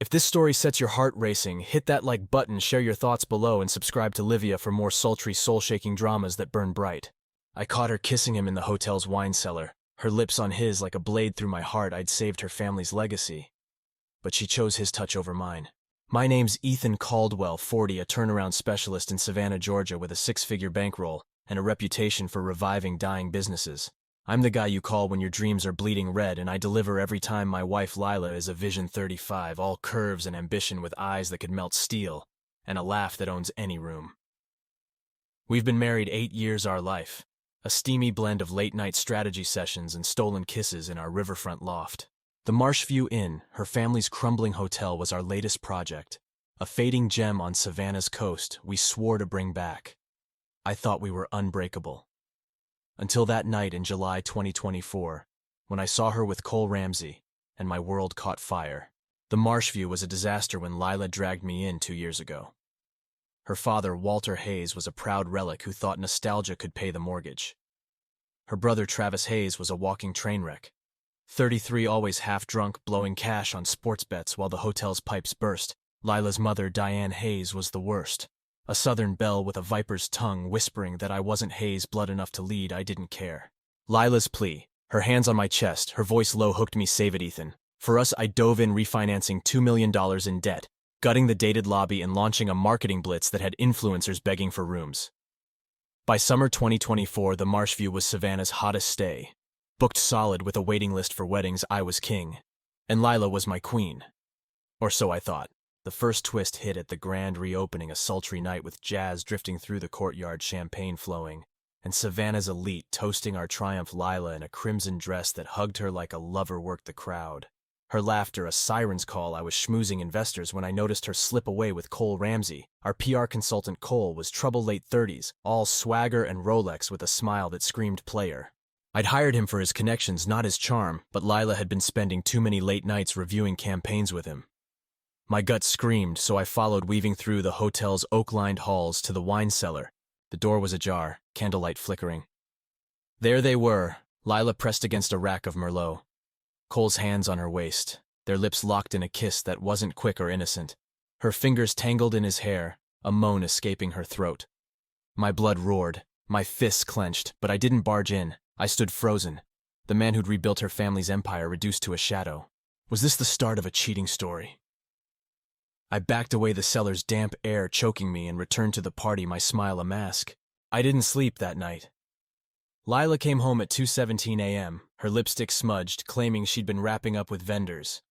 If this story sets your heart racing, hit that like button, share your thoughts below, and subscribe to Livia for more sultry, soul-shaking dramas that burn bright. I caught her kissing him in the hotel's wine cellar, her lips on his like a blade through my heart. I'd saved her family's legacy. But she chose his touch over mine. My name's Ethan Caldwell, 40, a turnaround specialist in Savannah, Georgia, with a six-figure bankroll and a reputation for reviving dying businesses. I'm the guy you call when your dreams are bleeding red, and I deliver every time. My wife Lila is a Vision 35, all curves and ambition, with eyes that could melt steel and a laugh that owns any room. We've been married 8 years, our life, a steamy blend of late-night strategy sessions and stolen kisses in our riverfront loft. The Marshview Inn, her family's crumbling hotel, was our latest project, a fading gem on Savannah's coast we swore to bring back. I thought we were unbreakable. Until that night in July 2024, when I saw her with Cole Ramsey, and my world caught fire. The Marshview was a disaster when Lila dragged me in 2 years ago. Her father, Walter Hayes, was a proud relic who thought nostalgia could pay the mortgage. Her brother, Travis Hayes, was a walking train wreck. 33, always half-drunk, blowing cash on sports bets while the hotel's pipes burst. Lila's mother, Diane Hayes, was the worst. A southern belle with a viper's tongue, whispering that I wasn't Hayes blood enough to lead. I didn't care. Lila's plea, her hands on my chest, her voice low, hooked me. Save it, Ethan. For us, I dove in, refinancing $2 million in debt, gutting the dated lobby and launching a marketing blitz that had influencers begging for rooms. By summer 2024, the Marshview was Savannah's hottest stay. Booked solid with a waiting list for weddings, I was king. And Lila was my queen. Or so I thought. The first twist hit at the grand reopening, a sultry night with jazz drifting through the courtyard, champagne flowing, and Savannah's elite toasting our triumph. Lila, in a crimson dress that hugged her like a lover, worked the crowd. Her laughter a siren's call. I was schmoozing investors when I noticed her slip away with Cole Ramsey. Our PR consultant Cole was trouble, late 30s, all swagger and Rolex, with a smile that screamed player. I'd hired him for his connections, not his charm, but Lila had been spending too many late nights reviewing campaigns with him. My gut screamed, so I followed, weaving through the hotel's oak-lined halls to the wine cellar. The door was ajar, candlelight flickering. There they were, Lila pressed against a rack of Merlot. Cole's hands on her waist, their lips locked in a kiss that wasn't quick or innocent. Her fingers tangled in his hair, a moan escaping her throat. My blood roared, my fists clenched, but I didn't barge in. I stood frozen, the man who'd rebuilt her family's empire reduced to a shadow. Was this the start of a cheating story? I backed away, the cellar's damp air choking me, and returned to the party, my smile a mask. I didn't sleep that night. Lila came home at 2:17 a.m., her lipstick smudged, claiming she'd been wrapping up with vendors.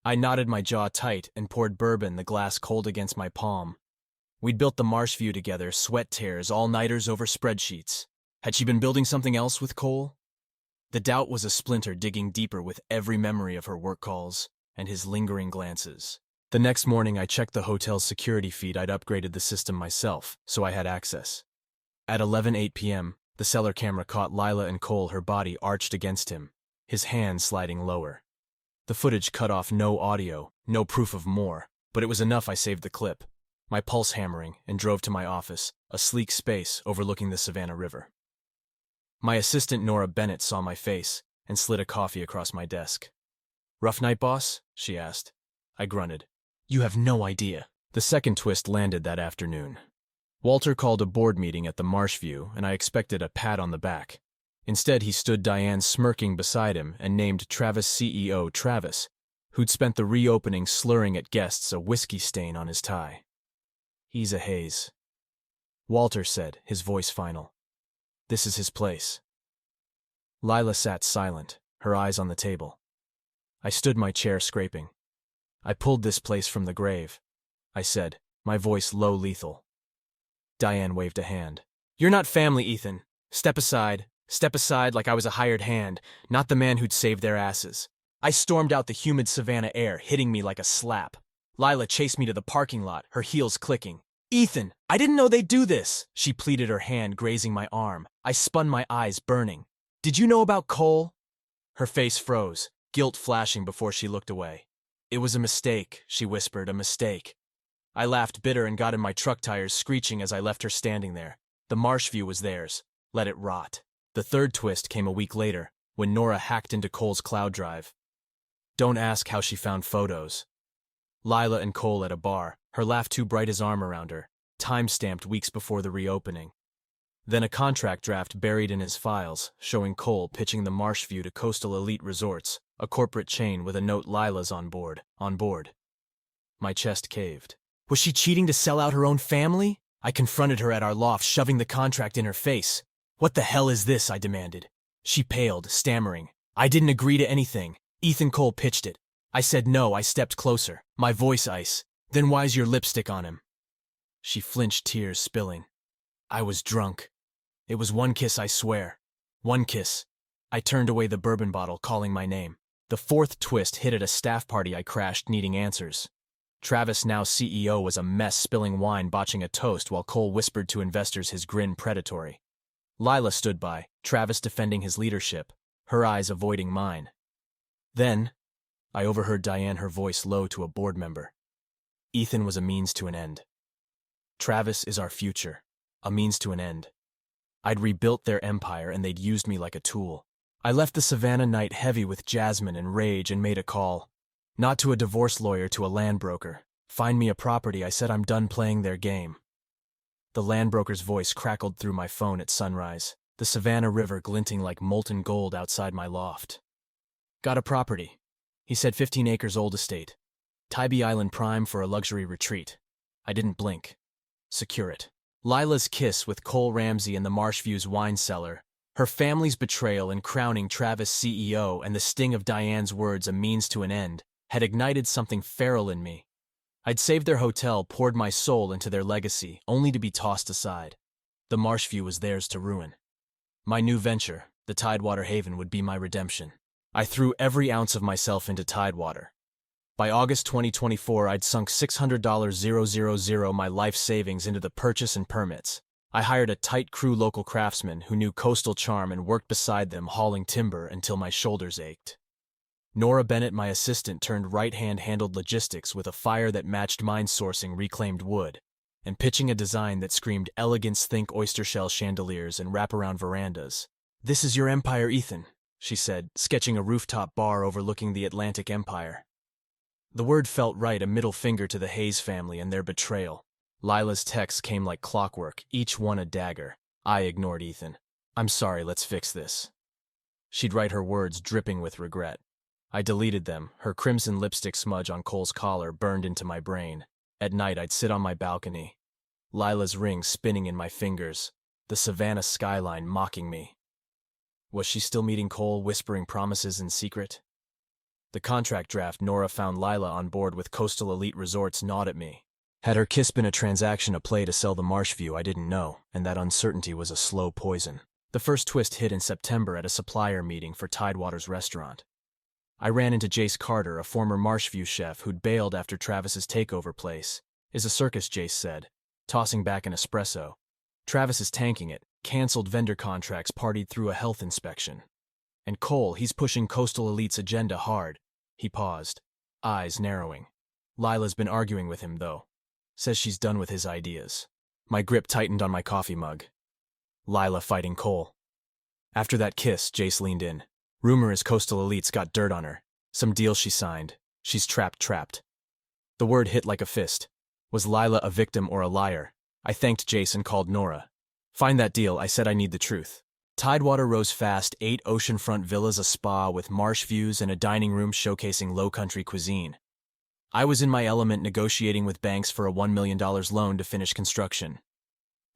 I knotted my jaw tight and poured bourbon, the glass cold against my palm. We'd built the Marshview together, sweat tears, all-nighters over spreadsheets. Had she been building something else with Cole? The doubt was a splinter digging deeper with every memory of her work calls and his lingering glances. The next morning, I checked the hotel's security feed. I'd upgraded the system myself, so I had access. At 11:08 p.m., the cellar camera caught Lila and Cole, her body arched against him, his hand sliding lower. The footage cut off, no audio, no proof of more, but it was enough. I saved the clip, my pulse hammering, and drove to my office, a sleek space overlooking the Savannah River. My assistant Nora Bennett saw my face and slid a coffee across my desk. "Rough night, boss?" she asked. I grunted. "You have no idea." The second twist landed that afternoon. Walter called a board meeting at the Marshview, and I expected a pat on the back. Instead, he stood Diane smirking beside him and named Travis CEO Travis, who'd spent the reopening slurring at guests, a whiskey stain on his tie. "He's a Hayes," Walter said, his voice final. "This is his place." Lila sat silent, her eyes on the table. I stood my chair, scraping. "I pulled this place from the grave," I said, my voice low, lethal. Diane waved a hand. "You're not family, Ethan. Step aside like I was a hired hand, not the man who'd saved their asses." I stormed out, the humid Savannah air hitting me like a slap. Lila chased me to the parking lot, her heels clicking. "Ethan, I didn't know they'd do this," she pleaded, her hand grazing my arm. I spun, my eyes burning. "Did you know about Cole?" Her face froze, guilt flashing before she looked away. "It was a mistake," she whispered, "a mistake." I laughed, bitter, and got in my truck tires, screeching as I left her standing there. The Marshview was theirs. Let it rot. The third twist came a week later, when Nora hacked into Cole's cloud drive. Don't ask how she found photos. Lila and Cole at a bar, her laugh too bright his arm around her, time-stamped weeks before the reopening. Then a contract draft buried in his files, showing Cole pitching the Marshview to Coastal Elite Resorts, a corporate chain with a note Lila's on board. My chest caved. Was she cheating to sell out her own family? I confronted her at our loft, shoving the contract in her face. What the hell is this? I demanded. She paled, stammering. I didn't agree to anything. Ethan Cole pitched it. I said no. I stepped closer, my voice ice. Then why's your lipstick on him? She flinched, tears spilling. I was drunk. It was one kiss, I swear. One kiss. I turned away the bourbon bottle, calling my name. The fourth twist hit at a staff party I crashed, needing answers. Travis, now CEO, was a mess, spilling wine, botching a toast, while Cole whispered to investors, his grin predatory. Lila stood by, Travis defending his leadership, her eyes avoiding mine. Then, I overheard Diane, her voice low to a board member. Ethan was a means to an end. Travis is our future, a means to an end. I'd rebuilt their empire and they'd used me like a tool. I left the Savannah night heavy with jasmine and rage and made a call. Not to a divorce lawyer, to a land broker. Find me a property. I said I'm done playing their game. The land broker's voice crackled through my phone at sunrise, the Savannah River glinting like molten gold outside my loft. Got a property. He said 15 acres old estate. Tybee Island prime for a luxury retreat. I didn't blink. Secure it. Lila's kiss with Cole Ramsey in the Marshview's wine cellar, her family's betrayal in crowning Travis CEO, and the sting of Diane's words, a means to an end, had ignited something feral in me. I'd saved their hotel, poured my soul into their legacy, only to be tossed aside. The Marshview was theirs to ruin. My new venture, the Tidewater Haven, would be my redemption. I threw every ounce of myself into Tidewater. By August 2024, I'd sunk $600,000 my life savings into the purchase and permits. I hired a tight crew, local craftsmen who knew coastal charm, and worked beside them, hauling timber until my shoulders ached. Nora Bennett, my assistant turned right-hand, handled logistics with a fire that matched mine, sourcing reclaimed wood, and pitching a design that screamed elegance. Think oyster shell chandeliers and wraparound verandas. This is your empire, Ethan, she said, sketching a rooftop bar overlooking the Atlantic Empire. The word felt right, a middle finger to the Hayes family and their betrayal. Lila's texts came like clockwork, each one a dagger. I ignored Ethan. I'm sorry, let's fix this. She'd write her words dripping with regret. I deleted them, her crimson lipstick smudge on Cole's collar burned into my brain. At night, I'd sit on my balcony, Lila's ring spinning in my fingers, the Savannah skyline mocking me. Was she still meeting Cole, whispering promises in secret? The contract draft Nora found Lila on board with Coastal Elite Resorts gnawed at me. Had her kiss been a transaction, a play to sell the Marshview? I didn't know, and that uncertainty was a slow poison. The first twist hit in September at a supplier meeting for Tidewater's restaurant. I ran into Jace Carter, a former Marshview chef who'd bailed after Travis's takeover place. Is a circus, Jace said, tossing back an espresso. Travis is tanking it, canceled vendor contracts, partied through a health inspection. And Cole, he's pushing Coastal Elite's agenda hard. He paused, eyes narrowing. Lila's been arguing with him, though. Says she's done with his ideas. My grip tightened on my coffee mug. Lila fighting Cole. After that kiss, Jace leaned in. Rumor is Coastal Elite's got dirt on her. Some deal she signed. She's trapped. The word hit like a fist. Was Lila a victim or a liar? I thanked Jace and called Nora. Find that deal, I said. I need the truth. Tidewater rose fast, 8 oceanfront villas, a spa with marsh views, and a dining room showcasing low-country cuisine. I was in my element, negotiating with banks for a $1 million loan to finish construction.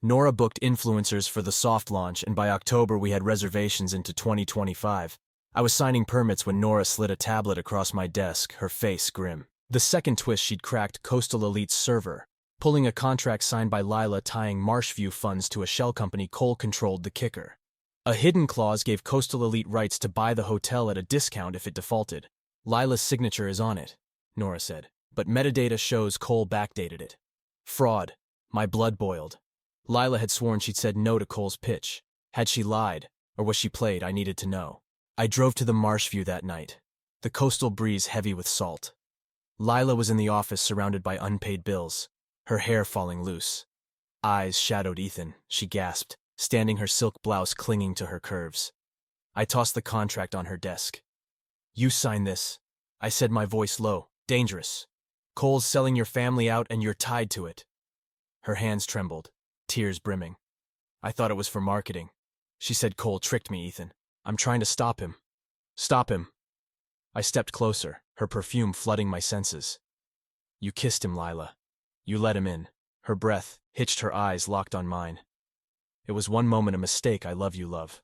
Nora booked influencers for the soft launch, and by October we had reservations into 2025. I was signing permits when Nora slid a tablet across my desk, her face grim. The second twist, she'd cracked Coastal Elite's server, pulling a contract signed by Lila tying Marshview funds to a shell company Cole controlled. The kicker. A hidden clause gave Coastal Elite rights to buy the hotel at a discount if it defaulted. Lila's signature is on it, Nora said, but metadata shows Cole backdated it. Fraud. My blood boiled. Lila had sworn she'd said no to Cole's pitch. Had she lied, or was she played? I needed to know. I drove to the Marshview that night, the coastal breeze heavy with salt. Lila was in the office, surrounded by unpaid bills, her hair falling loose. Eyes shadowed Ethan, she gasped, standing, her silk blouse clinging to her curves. I tossed the contract on her desk. You sign this, I said, my voice low. Dangerous. Cole's selling your family out and you're tied to it. Her hands trembled, tears brimming. I thought it was for marketing. She said Cole tricked me, Ethan. I'm trying to stop him. Stop him. I stepped closer, her perfume flooding my senses. You kissed him, Lila. You let him in. Her breath hitched, her eyes locked on mine. It was one moment a mistake, I love you, love.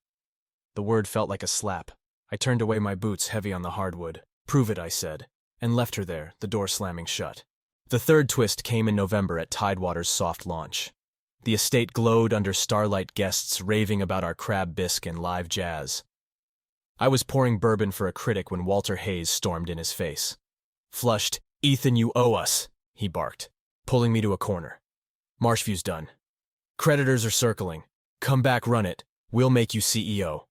The word felt like a slap. I turned away, my boots heavy on the hardwood. Prove it, I said, and left her there, the door slamming shut. The third twist came in November at Tidewater's soft launch. The estate glowed under starlight, guests raving about our crab bisque and live jazz. I was pouring bourbon for a critic when Walter Hayes stormed in his face. Flushed, Ethan, you owe us, he barked, pulling me to a corner. Marshview's done. Creditors are circling. Come back, run it. We'll make you CEO.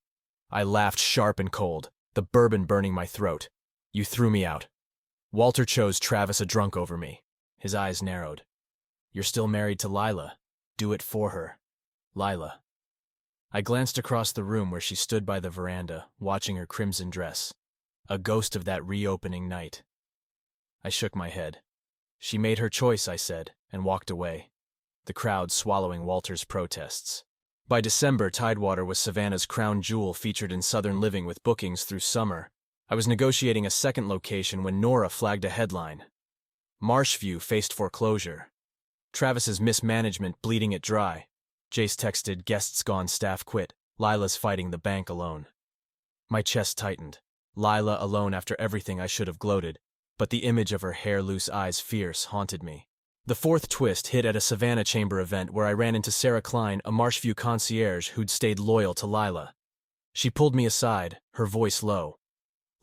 I laughed sharp and cold, the bourbon burning my throat. You threw me out. Walter chose Travis a drunk over me. His eyes narrowed. You're still married to Lila. Do it for her. Lila. I glanced across the room where she stood by the veranda, watching her crimson dress. A ghost of that reopening night. I shook my head. She made her choice, I said, and walked away, the crowd swallowing Walter's protests. By December, Tidewater was Savannah's crown jewel, featured in Southern Living with bookings through summer. I was negotiating a second location when Nora flagged a headline. Marshview faced foreclosure. Travis's mismanagement bleeding it dry. Jace texted, guests gone, staff quit. Lila's fighting the bank alone. My chest tightened. Lila alone after everything, I should have gloated, but the image of her hair, loose eyes, fierce, haunted me. The fourth twist hit at a Savannah Chamber event where I ran into Sarah Klein, a Marshview concierge who'd stayed loyal to Lila. She pulled me aside, her voice low.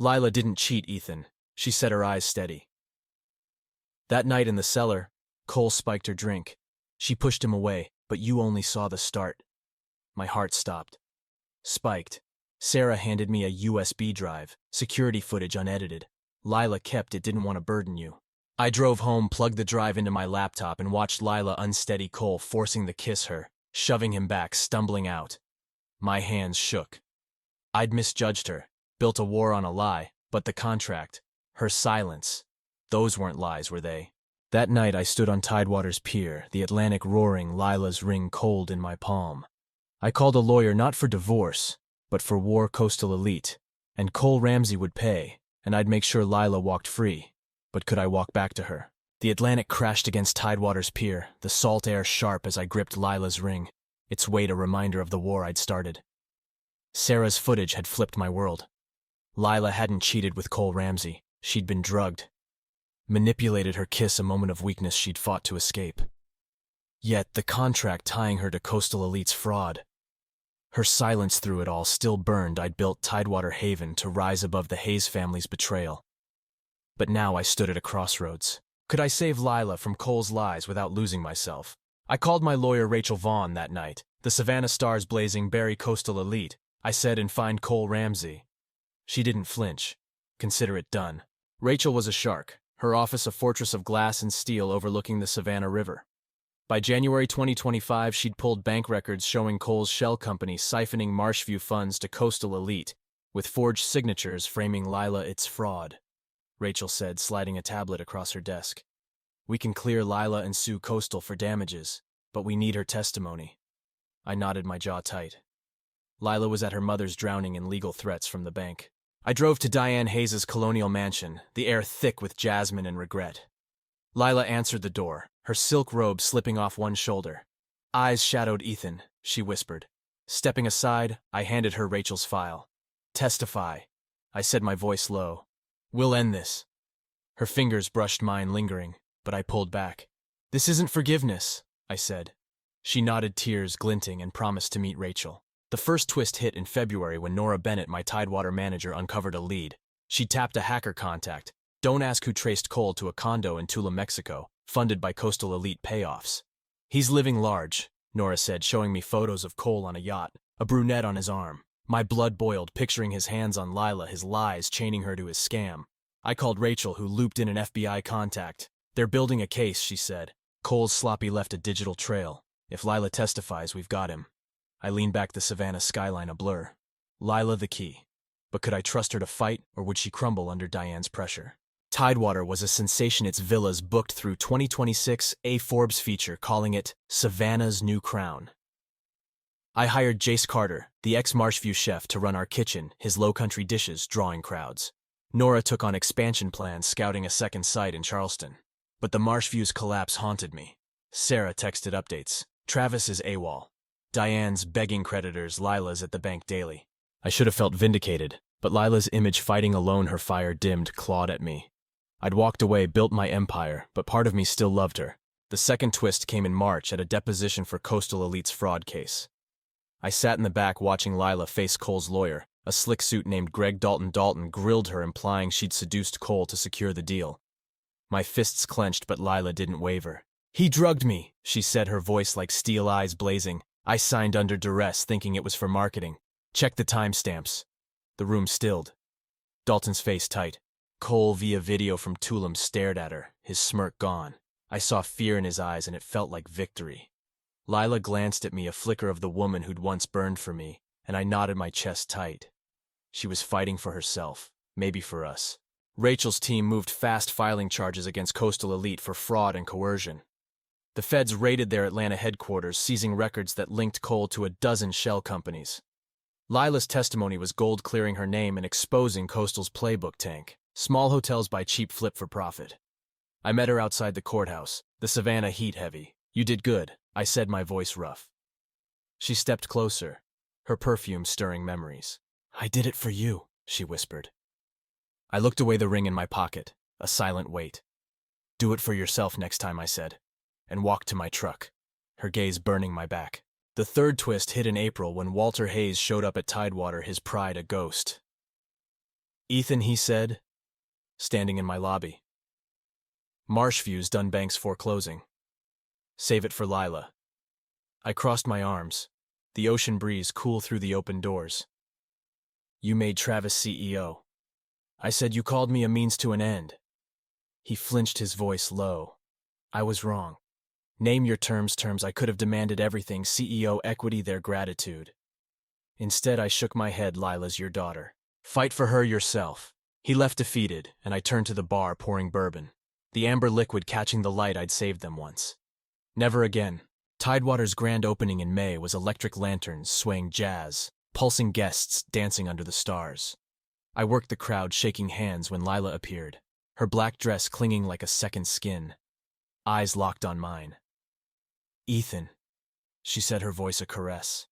Lila didn't cheat, Ethan, she said, her eyes steady. That night in the cellar, Cole spiked her drink. She pushed him away, but you only saw the start. My heart stopped. Spiked. Sarah handed me a USB drive, security footage unedited. Lila kept it, didn't want to burden you. I drove home, plugged the drive into my laptop, and watched Lila unsteady Cole, forcing the kiss her, shoving him back, stumbling out. My hands shook. I'd misjudged her, built a war on a lie, but the contract, her silence, those weren't lies, were they? That night I stood on Tidewater's pier, the Atlantic roaring, Lila's ring cold in my palm. I called a lawyer not for divorce, but for war coastal elite, and Cole Ramsey would pay, and I'd make sure Lila walked free. But could I walk back to her? The Atlantic crashed against Tidewater's pier, the salt air sharp as I gripped Lila's ring, its weight a reminder of the war I'd started. Sarah's footage had flipped my world. Lila hadn't cheated with Cole Ramsey. She'd been drugged. Manipulated her kiss, a moment of weakness she'd fought to escape. Yet the contract tying her to coastal elite's fraud. Her silence through it all still burned. I'd built Tidewater Haven to rise above the Hayes family's betrayal. But now I stood at a crossroads. Could I save Lila from Cole's lies without losing myself? I called my lawyer Rachel Vaughn that night, the Savannah stars blazing, bury coastal elite, I said, and find Cole Ramsey. She didn't flinch. Consider it done. Rachel was a shark, her office a fortress of glass and steel overlooking the Savannah River. By January 2025, she'd pulled bank records showing Cole's shell company siphoning Marshview funds to coastal elite, with forged signatures framing Lila its fraud. Rachel said, sliding a tablet across her desk. We can clear Lila and sue Coastal for damages, but we need her testimony. I nodded, my jaw tight. Lila was at her mother's, drowning in legal threats from the bank. I drove to Diane Hayes's colonial mansion, the air thick with jasmine and regret. Lila answered the door, her silk robe slipping off one shoulder. Eyes shadowed. Ethan, she whispered. Stepping aside, I handed her Rachel's file. Testify, I said, my voice low. We'll end this. Her fingers brushed mine, lingering, but I pulled back. This isn't forgiveness, I said. She nodded, tears glinting, and promised to meet Rachel. The first twist hit in February when Nora Bennett, my Tidewater manager, uncovered a lead. She tapped a hacker contact. Don't ask who traced Cole to a condo in Tula, Mexico, funded by Coastal Elite payoffs. He's living large, Nora said, showing me photos of Cole on a yacht, a brunette on his arm. My blood boiled, picturing his hands on Lila, his lies chaining her to his scam. I called Rachel, who looped in an FBI contact. They're building a case, she said. Cole's sloppy left a digital trail. If Lila testifies, we've got him. I leaned back, the Savannah skyline a blur. Lila the key. But could I trust her to fight, or would she crumble under Diane's pressure? Tidewater was a sensation. Its villas booked through 2026, a Forbes feature calling it Savannah's New Crown. I hired Jace Carter, the ex-Marshview chef, to run our kitchen, his low-country dishes drawing crowds. Nora took on expansion plans, scouting a second site in Charleston. But the Marshview's collapse haunted me. Sarah texted updates. Travis is AWOL. Diane's begging creditors. Lila's at the bank daily. I should have felt vindicated, but Lila's image fighting alone, her fire dimmed, clawed at me. I'd walked away, built my empire, but part of me still loved her. The second twist came in March at a deposition for Coastal Elite's fraud case. I sat in the back watching Lila face Cole's lawyer. A slick suit named Greg Dalton grilled her, implying she'd seduced Cole to secure the deal. My fists clenched, but Lila didn't waver. "He drugged me," she said, her voice like steel, eyes blazing. I signed under duress, thinking it was for marketing. Check the timestamps. The room stilled. Dalton's face tight. Cole, via video from Tulum, stared at her, his smirk gone. I saw fear in his eyes, and it felt like victory. Lila glanced at me, a flicker of the woman who'd once burned for me, and I knotted my chest tight. She was fighting for herself, maybe for us. Rachel's team moved fast, filing charges against Coastal Elite for fraud and coercion. The feds raided their Atlanta headquarters, seizing records that linked Cole to a dozen shell companies. Lila's testimony was gold, clearing her name and exposing Coastal's playbook tank. Small hotels buy cheap, flip for profit. I met her outside the courthouse, the Savannah heat heavy. "You did good," I said, my voice rough. She stepped closer, her perfume stirring memories. "I did it for you," she whispered. I looked away, the ring in my pocket, a silent weight. "Do it for yourself next time," I said, and walked to my truck, her gaze burning my back. The third twist hit in April when Walter Hayes showed up at Tidewater, his pride a ghost. "Ethan," he said, standing in my lobby. "Marshview's done bank's foreclosing. Save it for Lila." I crossed my arms, the ocean breeze cool through the open doors. "You made Travis CEO. I said you called me a means to an end." He flinched, his voice low. "I was wrong. Name your terms. I could have demanded everything, CEO, equity, their gratitude. Instead, I shook my head. Lila's your daughter. Fight for her yourself." He left defeated, and I turned to the bar, pouring bourbon. The amber liquid catching the light. I'd saved them once. Never again. Tidewater's grand opening in May was electric lanterns, swaying jazz, pulsing guests dancing under the stars. I worked the crowd, shaking hands when Lila appeared, her black dress clinging like a second skin. Eyes locked on mine. "Ethan," she said, her voice a caress.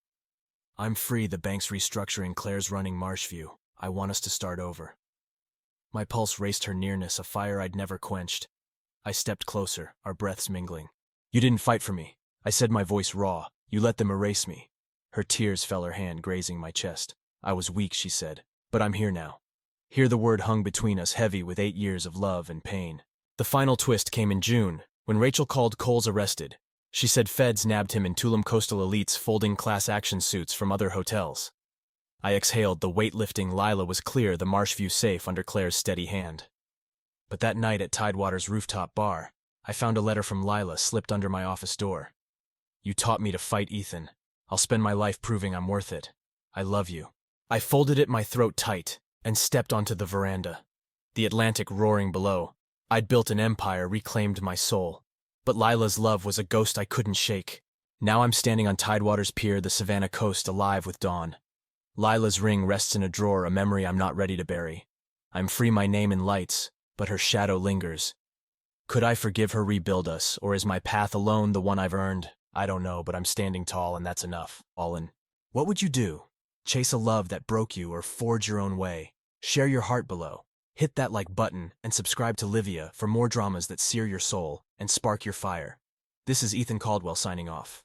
"I'm free. The bank's restructuring. Claire's running Marshview. I want us to start over." My pulse raced, her nearness, a fire I'd never quenched. I stepped closer, our breaths mingling. "You didn't fight for me," I said, my voice raw. "You let them erase me." Her tears fell, her hand grazing my chest. "I was weak," she said, "but I'm here now." Here the word hung between us, heavy with 8 years of love and pain. The final twist came in June, when Rachel called Cole's arrested. She said feds nabbed him in Tulum. Coastal Elites folding class action suits from other hotels. I exhaled, the weight lifting. Lila was clear, the Marshview safe under Claire's steady hand. But that night at Tidewater's rooftop bar, I found a letter from Lila slipped under my office door. "You taught me to fight, Ethan. I'll spend my life proving I'm worth it. I love you." I folded it, my throat tight, and stepped onto the veranda. The Atlantic roaring below. I'd built an empire, reclaimed my soul. But Lila's love was a ghost I couldn't shake. Now I'm standing on Tidewater's pier, the Savannah coast alive with dawn. Lila's ring rests in a drawer, a memory I'm not ready to bury. I'm free, my name in lights, but her shadow lingers. Could I forgive her, rebuild us, or is my path alone the one I've earned? I don't know, but I'm standing tall, and that's enough. All in. What would you do? Chase a love that broke you, or forge your own way? Share your heart below. Hit that like button and subscribe to Livia for more dramas that sear your soul and spark your fire. This is Ethan Caldwell signing off.